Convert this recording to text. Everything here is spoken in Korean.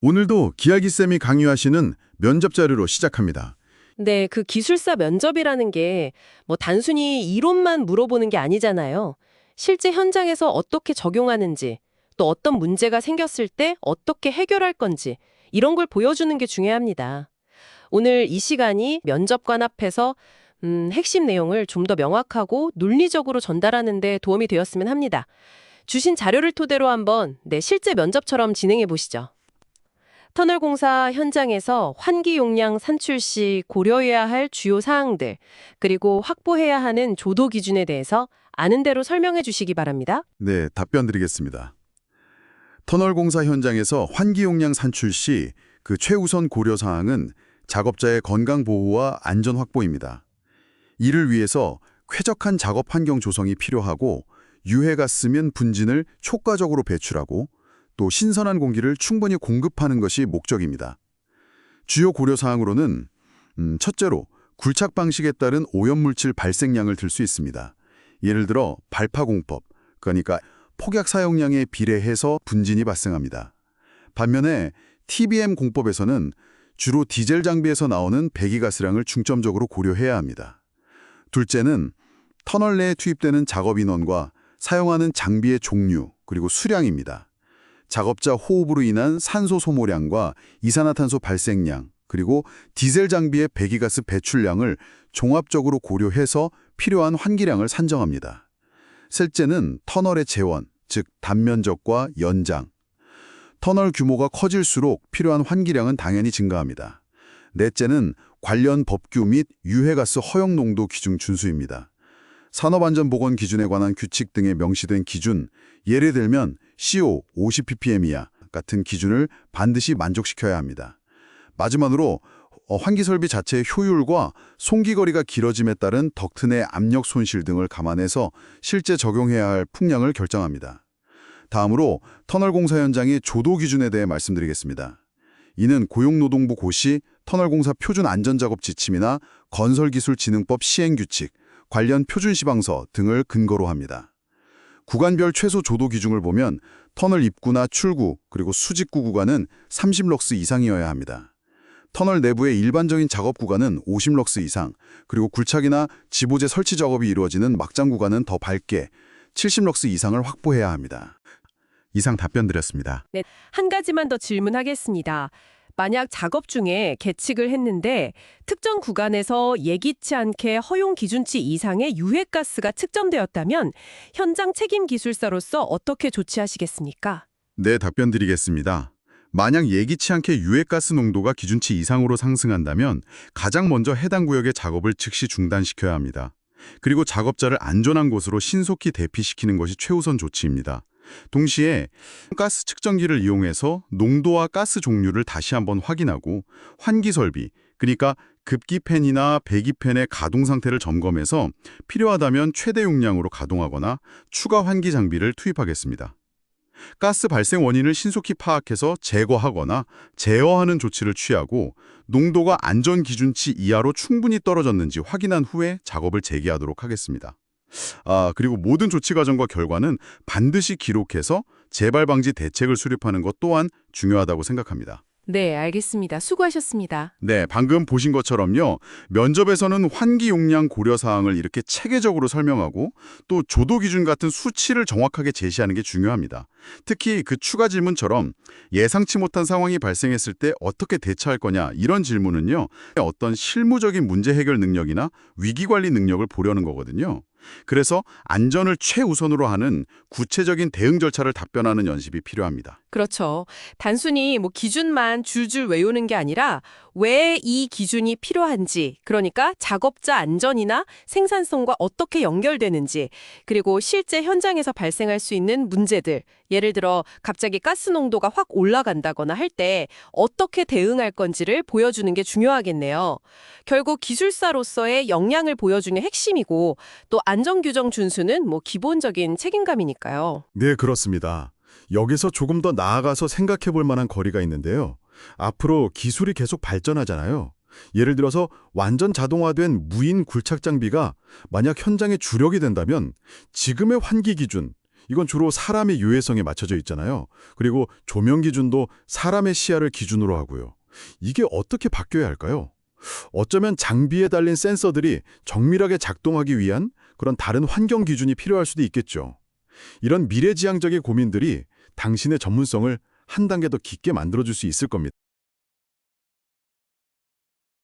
오늘도 기알기쌤이 강의하시는 면접 자료로 시작합니다. 네, 그 기술사 면접이라는 게 뭐 단순히 이론만 물어보는 게 아니잖아요. 실제 현장에서 어떻게 적용하는지, 또 어떤 문제가 생겼을 때 어떻게 해결할 건지, 이런 걸 보여주는 게 중요합니다. 오늘 이 시간이 면접관 앞에서 핵심 내용을 좀 더 명확하고 논리적으로 전달하는 데 도움이 되었으면 합니다. 주신 자료를 토대로 한번 실제 면접처럼 진행해 보시죠. 터널 공사 현장에서 환기 용량 산출 시 고려해야 할 주요 사항들, 그리고 확보해야 하는 조도 기준에 대해서 아는 대로 설명해 주시기 바랍니다. 네, 답변 드리겠습니다. 터널 공사 현장에서 환기 용량 산출 시 그 최우선 고려 사항은 작업자의 건강 보호와 안전 확보입니다. 이를 위해서 쾌적한 작업 환경 조성이 필요하고 유해가스면 분진을 효과적으로 배출하고 또 신선한 공기를 충분히 공급하는 것이 목적입니다. 주요 고려사항으로는 첫째로 굴착 방식에 따른 오염물질 발생량을 들 수 있습니다. 예를 들어 발파공법, 그러니까 폭약 사용량에 비례해서 분진이 발생합니다. 반면에 TBM 공법에서는 주로 디젤 장비에서 나오는 배기가스량을 중점적으로 고려해야 합니다. 둘째는 터널 내에 투입되는 작업 인원과 사용하는 장비의 종류, 그리고 수량입니다. 작업자 호흡으로 인한 산소 소모량과 이산화탄소 발생량, 그리고 디젤 장비의 배기가스 배출량을 종합적으로 고려해서 필요한 환기량을 산정합니다. 셋째는 터널의 재원, 즉 단면적과 연장. 터널 규모가 커질수록 필요한 환기량은 당연히 증가합니다. 넷째는 관련 법규 및 유해가스 허용 농도 기준 준수입니다. 산업안전보건 기준에 관한 규칙 등에 명시된 기준, 예를 들면 CO 50ppm 이하 같은 기준을 반드시 만족시켜야 합니다. 마지막으로 환기 설비 자체의 효율과 송기거리가 길어짐에 따른 덕트 내 압력 손실 등을 감안해서 실제 적용해야 할 풍량을 결정합니다. 다음으로 터널 공사 현장의 조도 기준에 대해 말씀드리겠습니다. 이는 고용노동부 고시, 터널공사 표준안전작업 지침이나 건설기술진흥법 시행규칙, 관련 표준시방서 등을 근거로 합니다. 구간별 최소 조도 기준을 보면 터널 입구나 출구, 그리고 수직구 구간은 30럭스 이상이어야 합니다. 터널 내부의 일반적인 작업 구간은 50럭스 이상, 그리고 굴착이나 지보제 설치 작업이 이루어지는 막장 구간은 더 밝게 70럭스 이상을 확보해야 합니다. 이상 답변 드렸습니다. 네, 한 가지만 더 질문하겠습니다. 만약 작업 중에 계측을 했는데 특정 구간에서 예기치 않게 허용 기준치 이상의 유해가스가 측정되었다면 현장 책임 기술사로서 어떻게 조치하시겠습니까? 네, 답변 드리겠습니다. 만약 예기치 않게 유해가스 농도가 기준치 이상으로 상승한다면 가장 먼저 해당 구역의 작업을 즉시 중단시켜야 합니다. 그리고 작업자를 안전한 곳으로 신속히 대피시키는 것이 최우선 조치입니다. 동시에 가스 측정기를 이용해서 농도와 가스 종류를 다시 한번 확인하고 환기 설비, 그러니까 급기팬이나 배기팬의 가동 상태를 점검해서 필요하다면 최대 용량으로 가동하거나 추가 환기 장비를 투입하겠습니다. 가스 발생 원인을 신속히 파악해서 제거하거나 제어하는 조치를 취하고 농도가 안전 기준치 이하로 충분히 떨어졌는지 확인한 후에 작업을 재개하도록 하겠습니다. 그리고 모든 조치 과정과 결과는 반드시 기록해서 재발 방지 대책을 수립하는 것 또한 중요하다고 생각합니다. 네, 알겠습니다. 수고하셨습니다. 네, 방금 보신 것처럼요. 면접에서는 환기 용량 고려 사항을 이렇게 체계적으로 설명하고 또 조도 기준 같은 수치를 정확하게 제시하는 게 중요합니다. 특히 그 추가 질문처럼 예상치 못한 상황이 발생했을 때 어떻게 대처할 거냐 이런 질문은요. 어떤 실무적인 문제 해결 능력이나 위기 관리 능력을 보려는 거거든요. 그래서 안전을 최우선으로 하는 구체적인 대응 절차를 답변하는 연습이 필요합니다. 그렇죠. 단순히 기준만 줄줄 외우는 게 아니라 왜 이 기준이 필요한지, 그러니까 작업자 안전이나 생산성과 어떻게 연결되는지, 그리고 실제 현장에서 발생할 수 있는 문제들, 예를 들어 갑자기 가스 농도가 확 올라간다거나 할 때 어떻게 대응할 건지를 보여주는 게 중요하겠네요. 결국 기술사로서의 역량을 보여주는 핵심이고 또 안전규정 준수는 기본적인 책임감이니까요. 네, 그렇습니다. 여기서 조금 더 나아가서 생각해 볼 만한 거리가 있는데요. 앞으로 기술이 계속 발전하잖아요. 예를 들어서 완전 자동화된 무인 굴착 장비가 만약 현장의 주력이 된다면 지금의 환기 기준, 이건 주로 사람의 유해성에 맞춰져 있잖아요. 그리고 조명 기준도 사람의 시야를 기준으로 하고요. 이게 어떻게 바뀌어야 할까요? 어쩌면 장비에 달린 센서들이 정밀하게 작동하기 위한 그런 다른 환경 기준이 필요할 수도 있겠죠. 이런 미래지향적인 고민들이 당신의 전문성을 한 단계 더 깊게 만들어줄 수 있을 겁니다.